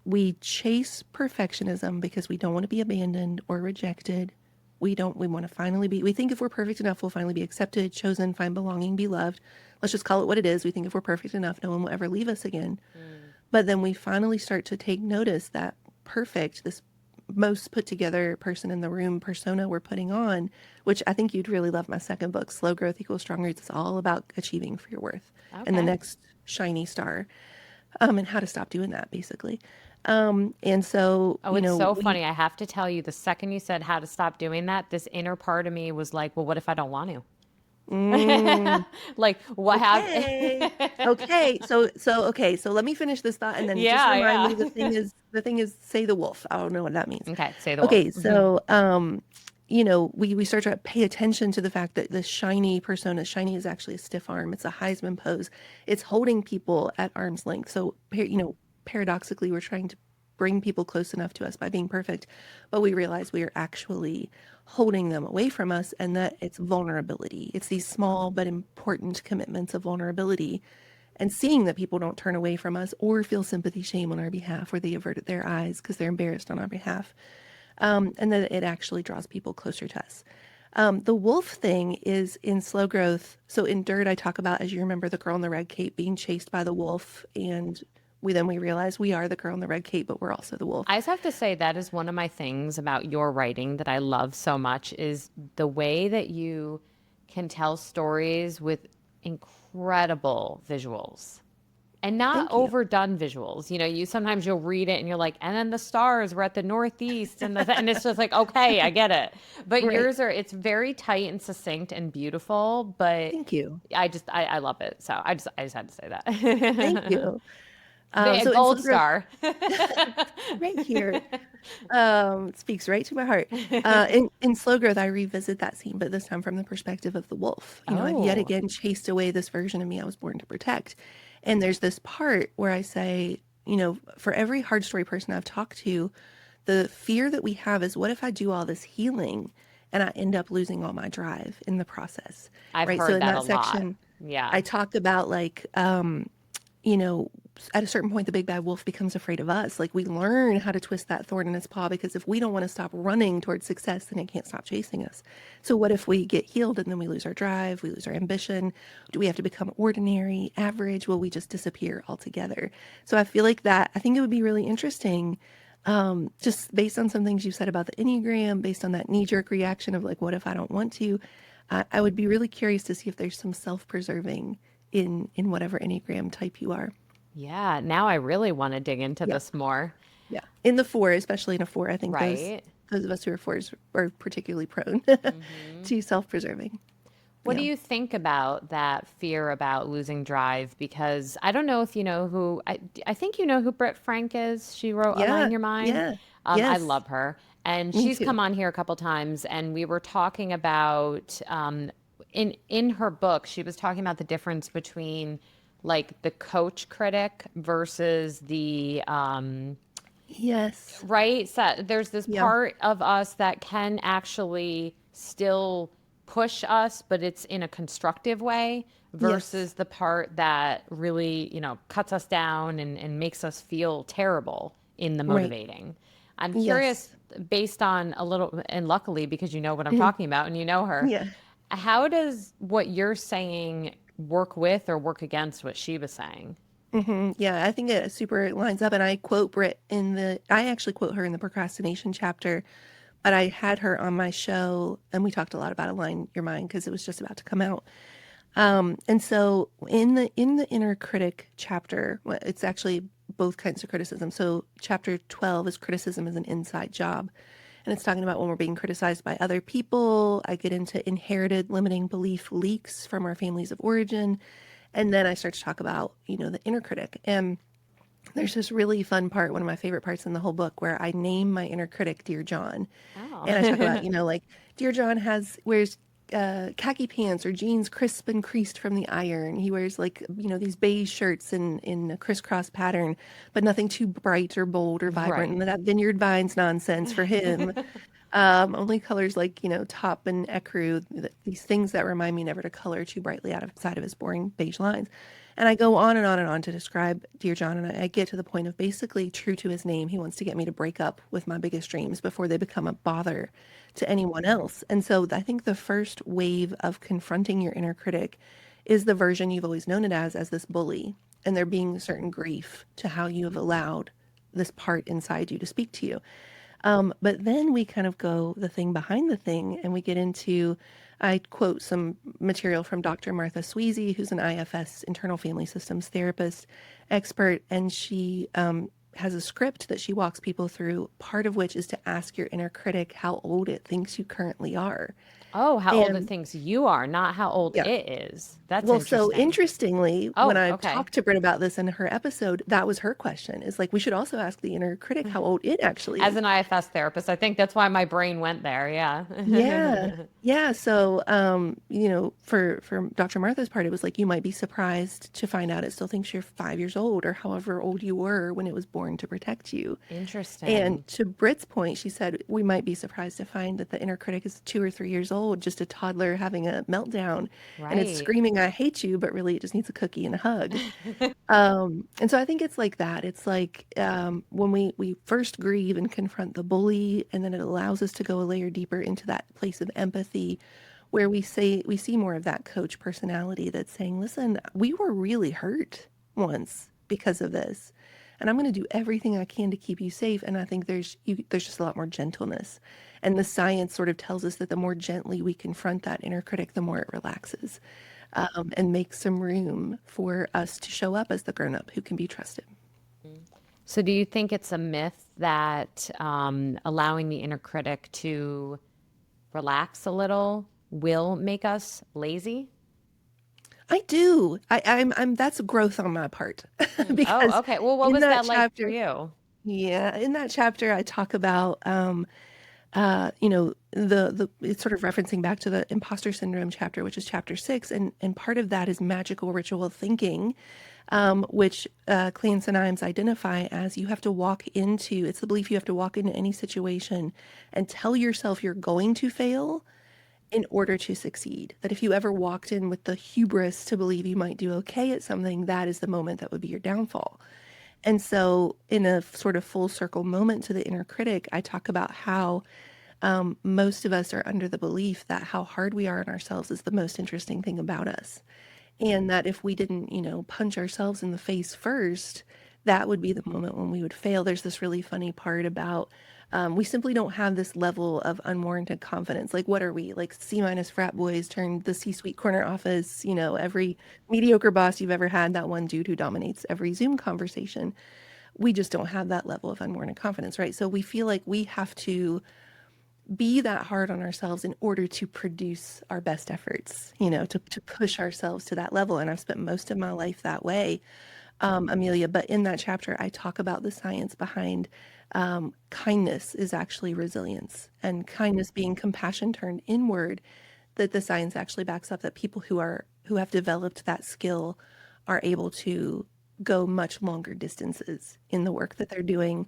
we chase perfectionism because we don't want to be abandoned or rejected. We want to finally be, we think if we're perfect enough, we'll finally be accepted, chosen, find belonging, be loved. Let's just call it what it is. We think if we're perfect enough, no one will ever leave us again. But then we finally start to take notice that perfect, this most put together person in the room persona we're putting on, which I think you'd really love my second book, Slow Growth Equals Strong Roots. It's all about achieving for your worth and the Okay. next shiny star, and how to stop doing that basically. And so, Oh, it's so funny. I have to tell you, the second you said how to stop doing that, this inner part of me was like, well, what if I don't want to? Like, what happened? okay, okay. So let me finish this thought and then just Yeah, remind me yeah. the thing is say the wolf. I don't know what that means. Okay, say the wolf. Okay, so we start to pay attention to the fact that the shiny persona, shiny is actually a stiff arm. It's a Heisman pose. It's holding people at arm's length. So paradoxically, we're trying to bring people close enough to us by being perfect, but we realize we are actually holding them away from us, and that it's vulnerability. It's these small but important commitments of vulnerability, and seeing that people don't turn away from us or feel sympathy shame on our behalf, or they avert their eyes because they're embarrassed on our behalf. and that it actually draws people closer to us. The wolf thing is in slow growth. So in Dirt, I talk about, as you remember, the girl in the red cape being chased by the wolf, and we realize we are the girl in the red cape, but we're also the wolf. I just have to say that is one of my things about your writing that I love so much is the way that you can tell stories with incredible visuals and not Thank you. overdone visuals. You know, you sometimes you'll read it and you're like, and then the stars were at the northeast and it's just like, okay, I get it. But Right. yours are it's very tight and succinct and beautiful, but Thank you. I love it. So I just had to say Thank that. you. A So in slow gold growth, star. right here, it speaks right to my heart. In slow growth, I revisit that scene, but this time from the perspective of the wolf. You know, I've yet Oh. again chased away this version of me I was born to protect. And there's this part where I say, you know, for every hard story person I've talked to, the fear that we have is, what if I do all this healing and I end up losing all my drive in the process, I've right? So heard in that a that lot. section, Yeah. I talk about like, you know, at a certain point, the big bad wolf becomes afraid of us. Like we learn how to twist that thorn in its paw because if we don't want to stop running towards success, then it can't stop chasing us. So what if we get healed and then we lose our drive, we lose our ambition? Do we have to become ordinary, average? Will we just disappear altogether? So I feel like that, I think it would be really interesting, just based on some things you said about the Enneagram, based on that knee-jerk reaction of like, what if I don't want to? I would be really curious to see if there's some self-preserving in whatever Enneagram type you are. Yeah. Now I really want to dig into Yeah, this more. yeah. In the four, especially in a four, I think Right. those of us who are fours are particularly prone to self-preserving. What do Yeah. you think about that fear about losing drive? Because I don't know if you know who, I think you know who Britt Frank is. She wrote Align Yeah. Your Mind. Yeah. I Yes. love her. And Me she's too. come on here a couple times and we were talking about, in her book, she was talking about the difference between like the coach critic versus the, Yes. right? So there's this Yeah. part of us that can actually still push us, but it's in a constructive way Yes. versus the part that really, you know, cuts us down and makes us feel terrible in the Right. motivating. I'm Yes. curious, based on a little, and luckily because you know what I'm Mhm. talking about and you know her, Yeah. how does what you're saying work with or work against what she was saying? Yeah, I think it super lines up. And I quote Britt I actually quote her in the procrastination chapter, but I had her on my show and we talked a lot about Align Your Mind because it was just about to come out. And so in the inner critic chapter, it's actually both kinds of criticism. So chapter 12 is criticism as an inside job. And it's talking about when we're being criticized by other people. I get into inherited limiting belief leaks from our families of origin. And then I start to talk about, you know, the inner critic. And there's this really fun part, one of my favorite parts in the whole book, where I name my inner critic Dear John. And I talk about, Oh, you know, like Dear John wears khaki pants or jeans crisp and creased from the iron. He wears like, you know, these beige shirts in a crisscross pattern, but nothing too bright or bold or vibrant. right. And that Vineyard Vines nonsense for him. Only colors like, you know, taupe and ecru, these things that remind me never to color too brightly outside of his boring beige lines. And I go on and on and on to describe Dear John, and I get to the point of basically true to his name. He wants to get me to break up with my biggest dreams before they become a bother to anyone else. And so I think the first wave of confronting your inner critic is the version you've always known it as this bully, and there being a certain grief to how you have allowed this part inside you to speak to you. But then we kind of go the thing behind the thing and we get into, I quote some material from Dr. Martha Sweezy, who's an IFS, internal family systems therapist expert, and she has a script that she walks people through, part of which is to ask your inner critic how old it thinks you currently are. Oh, how old it And thinks you are, not how old yeah, it is. That's well, so interesting. interestingly, when Oh, I okay. talked to Britt about this in her episode, that was her question. Is like, we should also ask the inner critic how old it actually As is. an IFS therapist, I think that's why my brain went there. Yeah. Yeah. Yeah. So, you know, for Dr. Martha's part, it was like, you might be surprised to find out it still thinks you're 5 years old or however old you were when it was born to protect you. And Interesting. to Britt's point, she said, we might be surprised to find that the inner critic is 2 or 3 years old old, just a toddler having a meltdown, and it's Right. screaming, I hate you, but really it just needs a cookie and a hug. And so I think it's like that. It's like when we first grieve and confront the bully, and then it allows us to go a layer deeper into that place of empathy, where we see more of that coach personality that's saying, "Listen, we were really hurt once because of this, and I'm going to do everything I can to keep you safe." And I think there's just a lot more gentleness, and the science sort of tells us that the more gently we confront that inner critic, the more it relaxes and make some room for us to show up as the grown up who can be trusted. So do you think it's a myth that allowing the inner critic to relax a little will make us lazy? I do. I'm that's growth on my part Oh, because okay. Well, what in was that that like for chapter, you? yeah, in that chapter, I talk about, the it's sort of referencing back to the imposter syndrome chapter, which is chapter 6, and part of that is magical ritual thinking, which Clance and Imes identify as you have to walk into. It's the belief you have to walk into any situation and tell yourself you're going to fail in order to succeed. That if you ever walked in with the hubris to believe you might do okay at something, that is the moment that would be your downfall. And so, in a sort of full circle moment to the inner critic, I talk about how most of us are under the belief that how hard we are on ourselves is the most interesting thing about us. And that if we didn't, punch ourselves in the face first, that would be the moment when we would fail. There's this really funny part about we simply don't have this level of unwarranted confidence. Like, what are we? Like C minus frat boys turned the C-suite corner office, every mediocre boss you've ever had, that one dude who dominates every Zoom conversation. We just don't have that level of unwarranted confidence, right? So we feel like we have to be that hard on ourselves in order to produce our best efforts, to push ourselves to that level. And I've spent most of my life that way, Amelia. But in that chapter, I talk about the science behind kindness is actually resilience, and kindness being compassion turned inward. That the science actually backs up that people who have developed that skill are able to go much longer distances in the work that they're doing,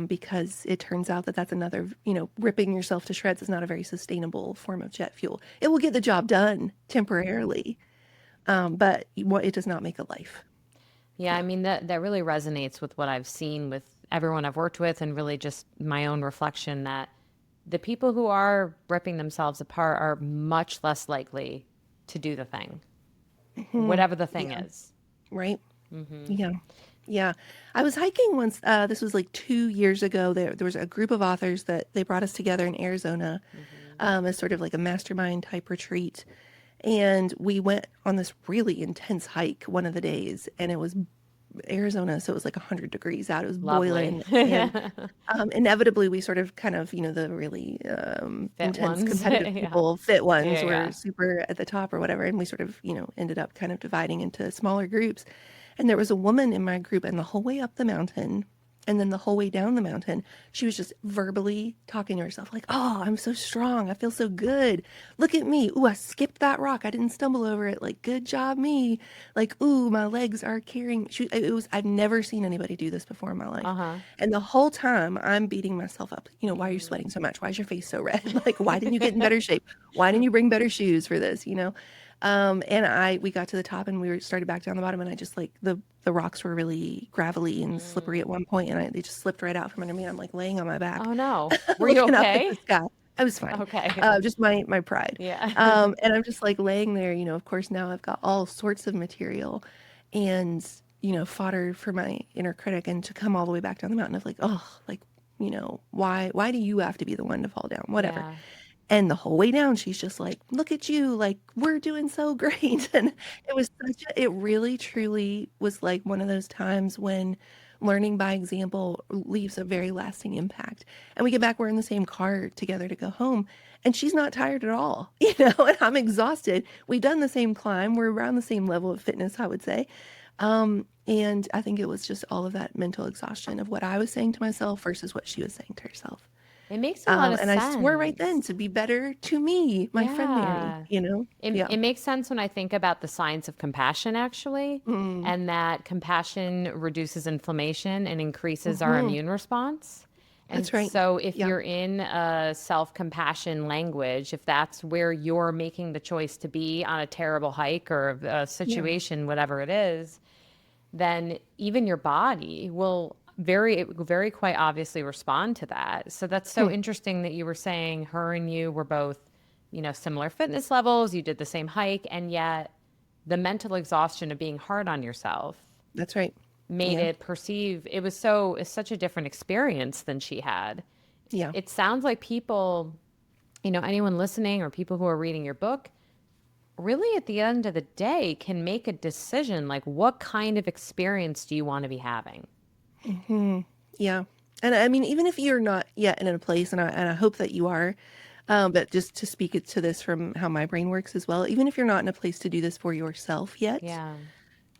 because it turns out that that's another, ripping yourself to shreds is not a very sustainable form of jet fuel. It will get the job done temporarily, but it does not make a life. Yeah, I Yeah. mean that really resonates with what I've seen with everyone I've worked with and really just my own reflection that the people who are ripping themselves apart are much less likely to do the thing, Hmm. whatever the thing Yeah. is. Right. Yeah. Yeah. I was hiking once. This was like 2 years ago. There was a group of authors that they brought us together in Arizona as sort of like a mastermind type retreat. And we went on this really intense hike one of the days, and it was Arizona, so it was like 100 degrees out. It was Lovely. boiling. And inevitably, we sort of kind of, the really Fit intense ones. competitive Yeah. people, fit Yeah, ones, were yeah. super at the top or whatever. And we sort of, ended up kind of dividing into smaller groups. And there was a woman in my group, and the whole way up the mountain, and then the whole way down the mountain, she was just verbally talking to herself, like, "Oh, I'm so strong. I feel so good. Look at me. Ooh, I skipped that rock. I didn't stumble over it. Like, good job, me. Like, ooh, my legs are carrying." I've never seen anybody do this before in my life. Uh-huh. And the whole time I'm beating myself up. Why are you sweating so much? Why is your face so red? Like, why didn't you get in better shape? Why didn't you bring better shoes for this? And we got to the top, and started back down the bottom, and I just like the rocks were really gravelly and slippery at one point, and they just slipped right out from under me. I'm like laying on my back, Oh no. Were you looking up at the okay? sky. I was fine. Okay. Just my pride. Yeah. And I'm just like laying there. Of course now I've got all sorts of material, and fodder for my inner critic, and to come all the way back down the mountain of like, oh, like, why do you have to be the one to fall down? Whatever. Yeah. And the whole way down, she's just like, "Look at you, like, we're doing so great." And it really truly was like one of those times when learning by example leaves a very lasting impact. And we get back, we're in the same car together to go home, and she's not tired at all, and I'm exhausted. We've done the same climb, we're around the same level of fitness, I would say. And I think it was just all of that mental exhaustion of what I was saying to myself versus what she was saying to herself. It makes a lot of And I swore right then sense. to be better to me, my friend Mary, Yeah. Yeah. It makes sense when I think about the science of compassion, actually, Mm. and that compassion reduces inflammation and increases our Mhm. immune response. And That's right. so if Yeah. you're in a self-compassion language, if that's where you're making the choice to be on a terrible hike or a Yeah. situation, whatever it is, then even your body will very quite obviously respond to that. So that's so Hmm. interesting that you were saying her and you were both, similar fitness levels, you did the same hike, and yet the mental exhaustion of being hard on yourself That's right. made Yeah. it perceive it's such a different experience than she had. Yeah. It sounds like people, anyone listening or people who are reading your book, really at the end of the day can make a decision like what kind of experience do you want to be having? Hmm. Yeah. And I mean, even if you're not yet in a place, and I hope that you are, but just to speak it to this from how my brain works as well, even if you're not in a place to do this for yourself yet, Yeah.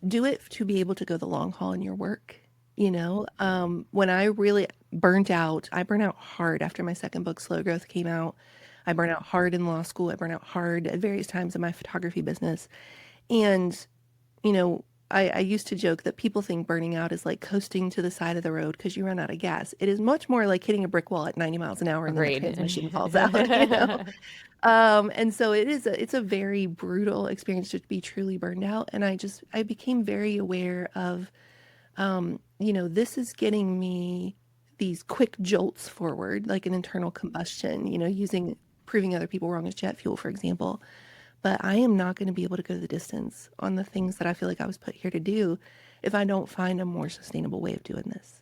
do it to be able to go the long haul in your work. When I really burnt out, I burnt out hard after my second book, Slow Growth, came out. I burnt out hard in law school. I burnt out hard at various times in my photography business. And you know, I used to joke that people think burning out is like coasting to the side of the road because you run out of gas. It is much more like hitting a brick wall at 90 miles an hour and then the Agreed. transmission falls out. And so it's a very brutal experience to be truly burned out. And I became very aware of, this is getting me these quick jolts forward, like an internal combustion, using proving other people wrong as jet fuel, for example. But I am not going to be able to go the distance on the things that I feel like I was put here to do if I don't find a more sustainable way of doing this.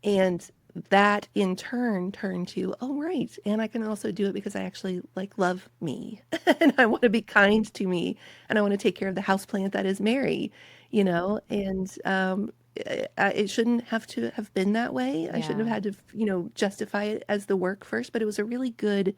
And that in turn turned to, oh, right. And I can also do it because I actually like love me and I want to be kind to me and I want to take care of the houseplant that is Mary, and it shouldn't have to have been that way. I shouldn't Yeah. have had to, justify it as the work first, but it was a really good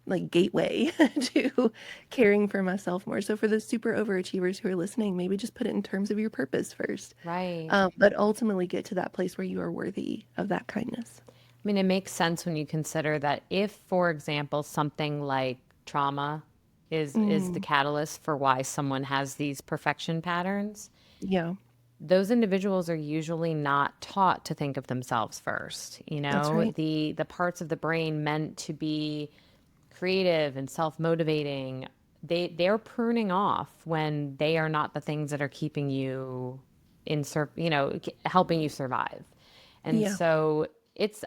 like gateway to caring for myself more. So for the super overachievers who are listening, maybe just put it in terms of your purpose first, Right. but ultimately get to that place where you are worthy of that kindness. I mean, it makes sense when you consider that if, for example, something like trauma is the Mm, catalyst for why someone has these perfection patterns, yeah, those individuals are usually not taught to think of themselves first. that's right. The parts of the brain meant to be creative and self-motivating, they're pruning off when they are not the things that are keeping you helping you survive. And Yeah. so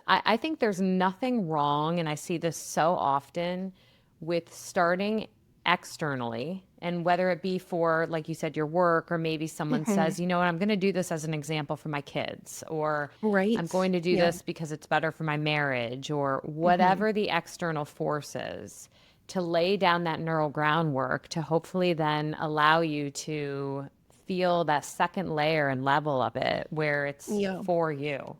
I think there's nothing wrong, and I see this so often with starting externally, and whether it be for, like you said, your work, or maybe someone Hmm. says, you know what, I'm going to do this as an example for my kids, or I'm Right. going to do Yeah. this because it's better for my marriage, or Hmm. whatever the external force is, to lay down that neural groundwork to hopefully then allow you to feel that second layer and level of it where it's Yeah. for you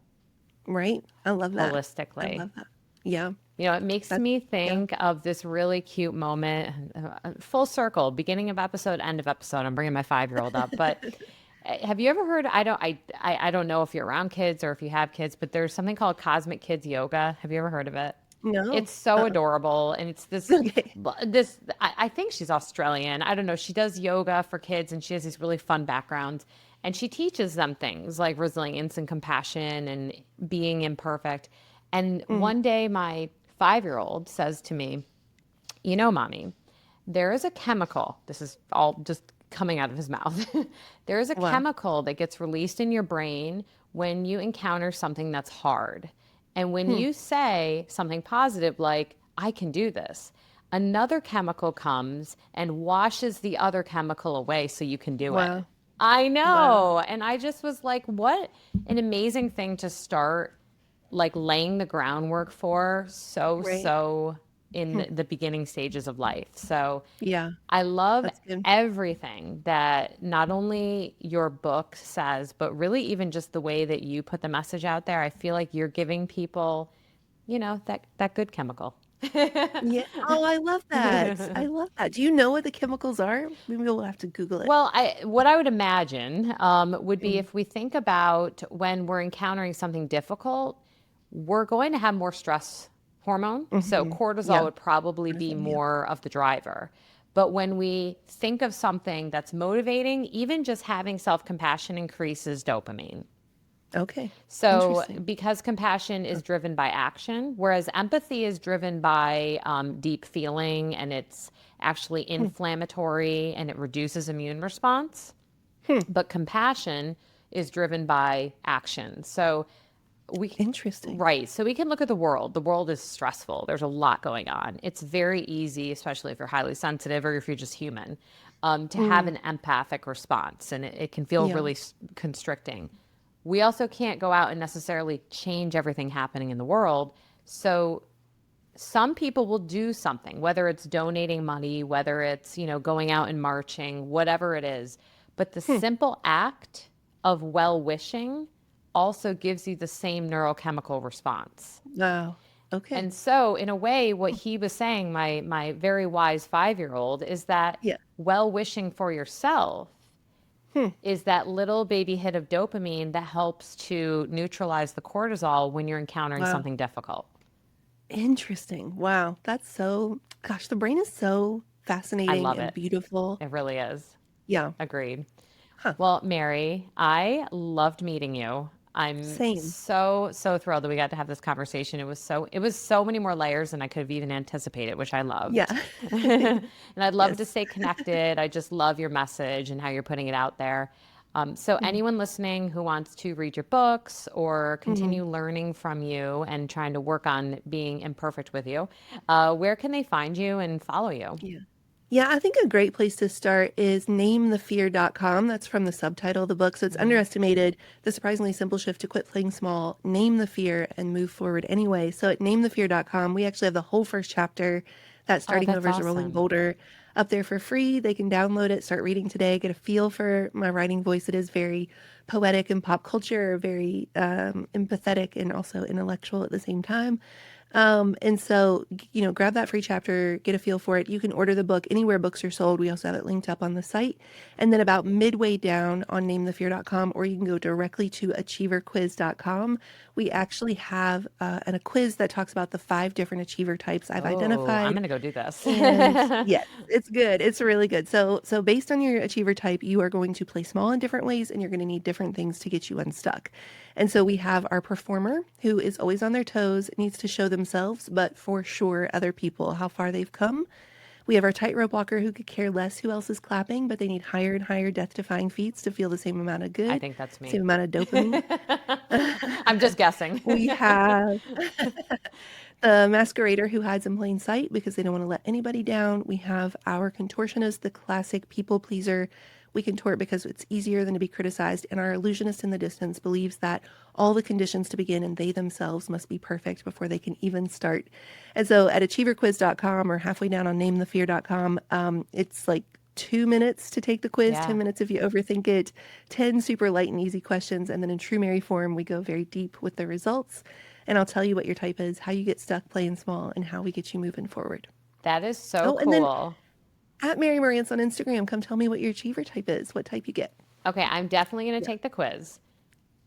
Right. I love that. I holistically. love that. Yeah. It makes That, me yeah. think of this really cute moment, full circle, beginning of episode, end of episode. I'm bringing my 5-year-old up, but have you ever heard? I don't know if you're around kids or if you have kids, but there's something called Cosmic Kids Yoga. Have you ever heard of it? No. It's so Uh-uh. adorable, and it's Okay. I think she's Australian. I don't know. She does yoga for kids, and she has these really fun backgrounds, and she teaches them things like resilience and compassion and being imperfect. And Mm. one day, my 5-year-old says to me, "You know, mommy, there is a chemical." This is all just coming out of his mouth. There is a Wow. chemical that gets released in your brain when you encounter something that's hard. And when Hmm. you say something positive like, I can do this, another chemical comes and washes the other chemical away so you can do it. Wow. I Wow. know. And I just was like, what an amazing thing to start like laying the groundwork for Right. so Hmm. in the beginning stages of life. So Yeah. I love That's good. everything that not only your book says, but really even just the way that you put the message out there. I feel like you're giving people, that good chemical. Yeah. Oh, I love that. I love that. Do you know what the chemicals are? Maybe we'll have to Google it. Well, what I would imagine would be Mm. if we think about when we're encountering something difficult, we're going to have more stress hormone. So Mhm. cortisol Yeah. would probably be Cortisol, yeah. more of the driver. But when we think of something that's motivating, even just having self compassion increases dopamine. Okay. So, Interesting. because compassion is driven by action, whereas empathy is driven by deep feeling and it's actually Hmm. inflammatory and it reduces immune response, Hmm. but compassion is driven by action. So, we Interesting. right. So we can look at the world. The world is stressful. There's a lot going on. It's very easy, especially if you're highly sensitive or if you're just human, to have Mm. an empathic response, and it can feel Yeah. really constricting. We also can't go out and necessarily change everything happening in the world. So some people will do something, whether it's donating money, whether it's, going out and marching, whatever it is. But the Hmm. simple act of well wishing also gives you the same neurochemical response. Wow. Okay. And so, in a way, what he was saying, my very wise 5-year-old, is that Yeah. well wishing for yourself Hmm. is that little baby hit of dopamine that helps to neutralize the cortisol when you're encountering Wow. something difficult. Interesting. Wow. That's so, gosh, the brain is so I fascinating love and it. beautiful. It really is. Yeah. Agreed. Huh. Well, Mary, I loved meeting you. I'm Same. so thrilled that we got to have this conversation. It was so many more layers than I could have even anticipated, which I Yeah. loved. And I'd love to Yes. stay connected. I just love your message and how you're putting it out there. So Mm. anyone listening who wants to read your books or Mhm. continue learning from you and trying to work on being imperfect with you, where can they find you and follow you? Yeah. Yeah, I think a great place to start is namethefear.com. That's from the subtitle of the book. So it's Hmm. underestimated, the surprisingly simple shift to quit playing small, name the fear, and move forward anyway. So at namethefear.com, we actually have the whole first chapter, that Oh, starting that's over is a rolling awesome. boulder, up there for free. They can download it, start reading today, get a feel for my writing voice. It is very poetic and pop culture, very empathetic and also intellectual at the same time. And so, grab that free chapter, get a feel for it. You can order the book anywhere books are sold. We also have it linked up on the site. And then about midway down on namethefear.com, or you can go directly to achieverquiz.com. We actually have a quiz that talks about the 5 different achiever types I've Oh, I'm identified. going to go do this. And yes, it's good. It's really good. So based on your achiever type, you are going to play small in different ways and you're going to need different things to get you unstuck. And so we have our performer who is always on their toes, needs to show themselves, but for sure other people how far they've come. We have our tightrope walker who could care less who else is clapping, but they need higher and higher death-defying feats to feel the same amount of I good, think that's me. same amount of dopamine. I'm just guessing. We have the masquerader who hides in plain sight because they don't want to let anybody down. We have our contortionist, the classic people pleaser. We contort because it's easier than to be criticized. And our illusionist in the distance believes that all the conditions to begin and they themselves must be perfect before they can even start. And so at achieverquiz.com or halfway down on namethefear.com, it's like 2 minutes to take the quiz, Yeah. 10 minutes if you overthink it, 10 super light and easy questions. And then in true Mary form, we go very deep with the results. And I'll tell you what your type is, how you get stuck playing small, and how we get you moving forward. That is so Oh, and then cool. at Mary Marantz on Instagram, come tell me what your achiever type is, what type you get. Okay, I'm definitely going to Yeah. take the quiz.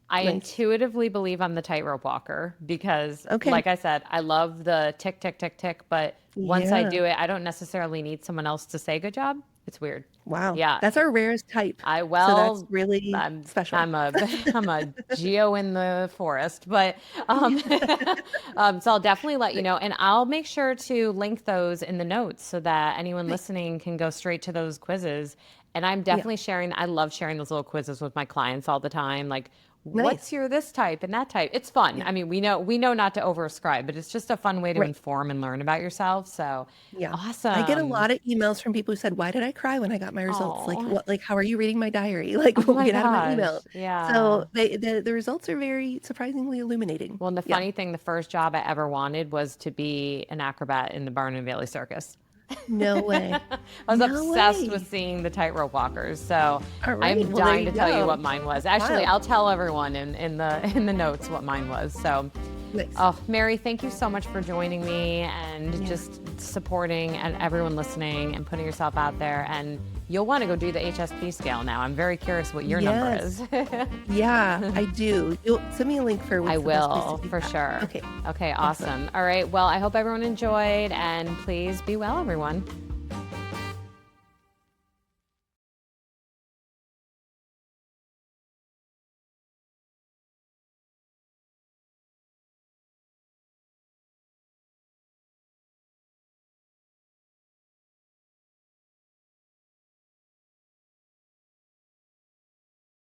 I Nice. intuitively believe I'm the tightrope walker because, Okay. like I said, I love the tick, tick, tick, tick. But once I Yeah. do it, I don't necessarily need someone else to say good job. It's weird. Wow. Yeah, That's our rarest type. I So that's well, really I'm special. I'm a I'm a geo in the forest, but so I'll definitely let you Nice. know, and I'll make sure to link those in the notes so that anyone Nice. listening can go straight to those quizzes. And I'm Yeah. definitely sharing. I love sharing those little quizzes with my clients all the time. Like, what's Nice. your this type and that type? It's fun. Yeah. I mean, we know not to overascribe, but it's just a fun way to Right. inform and learn about yourself. So Yeah. I get a awesome. lot of emails from people who said, "Why did I cry when I got my results? Like, Oh, what, like, how are you reading my diary? Like, oh my get out of my email." gosh. Yeah. So the results are very surprisingly illuminating. Well, and the Yeah. funny thing, the first job I ever wanted was to be an acrobat in the Barnum and Bailey Circus. No way. I was No obsessed with way. seeing the tightrope walkers. So All right. I'm Well, there dying you to tell you what go. mine was. Actually, Wild. I'll tell everyone in the in the notes what mine was. So, Nice. oh, Mary, thank you so much for joining me and Yeah. just supporting and everyone listening and putting yourself out there. And you'll want to go do the HSP scale now. I'm very curious what your number Yes. is. Yeah, I do. You'll send me a link for I what's the best place to will do for that. sure. Okay. Okay, Excellent. awesome. All right. Well, I hope everyone enjoyed and please be well, everyone.